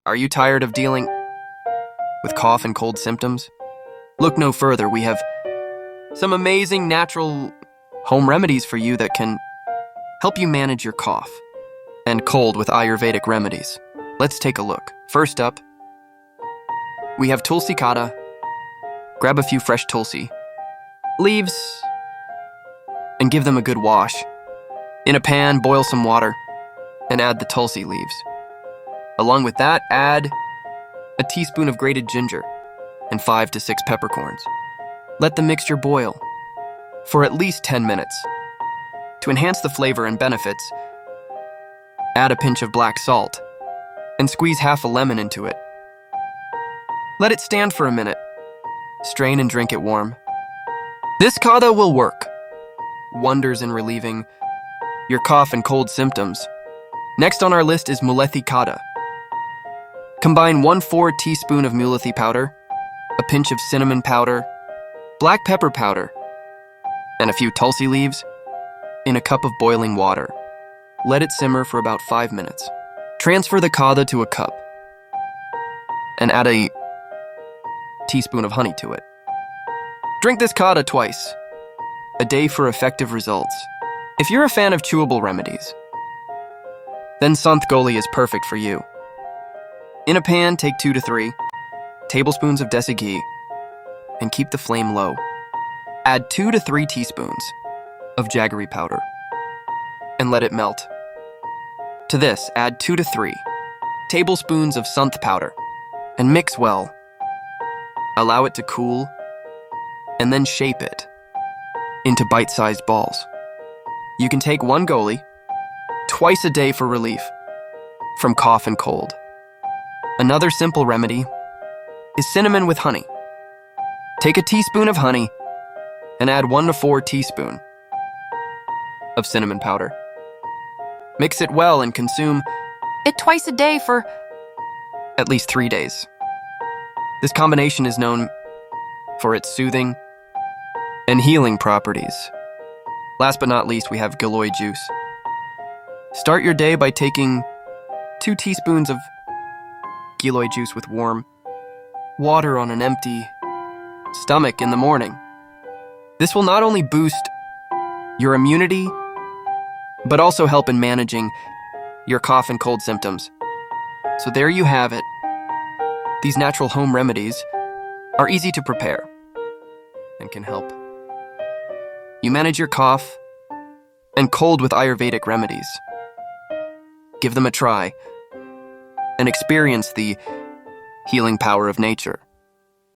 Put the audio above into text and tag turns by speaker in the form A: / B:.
A: Are you tired of dealing with cough and cold symptoms? Look no further. We have some amazing natural home remedies for you that can help you manage your cough and cold with Ayurvedic remedies. Let's take a look. First up, we have Tulsi Kata. Grab a few fresh Tulsi leaves and give them a good wash. In a pan, boil some water and add the Tulsi leaves. Along with that, add a teaspoon of grated ginger and 5 to 6 peppercorns. Let the mixture boil for at least 10 minutes. To enhance the flavor and benefits, add a pinch of black salt and squeeze half a lemon into it. Let it stand for a minute. Strain and drink it warm. This kata will work wonders in relieving your cough and cold symptoms. Next on our list is Mulethi Kata. Combine 1/4 teaspoon of mulethi powder, a pinch of cinnamon powder, black pepper powder, and a few tulsi leaves in a cup of boiling water. Let it simmer for about 5 minutes. Transfer the kata to a cup and add a teaspoon of honey to it. Drink this kata twice a day for effective results. If you're a fan of chewable remedies, then Sant Goli is perfect for you. In a pan, take 2 to 3 tablespoons of desi ghee and keep the flame low. Add 2 to 3 teaspoons of jaggery powder and let it melt. To this, add 2 to 3 tablespoons of santh powder and mix well. Allow it to cool and then shape it into bite-sized balls. You can take 1 goli twice a day for relief from cough and cold. Another simple remedy is cinnamon with honey. Take a teaspoon of honey and add 1 to 4 teaspoons of cinnamon powder. Mix it well and consume it twice a day for at least 3 days. This combination is known for its soothing and healing properties. Last but not least, we have giloy juice. Start your day by taking 2 teaspoons of giloy juice with warm water on an empty stomach in the morning. This will not only boost your immunity, but also help in managing your cough and cold symptoms. So there you have it. These natural home remedies are easy to prepare and can help you manage your cough and cold with Ayurvedic remedies. Give them a try and experience the healing power of nature.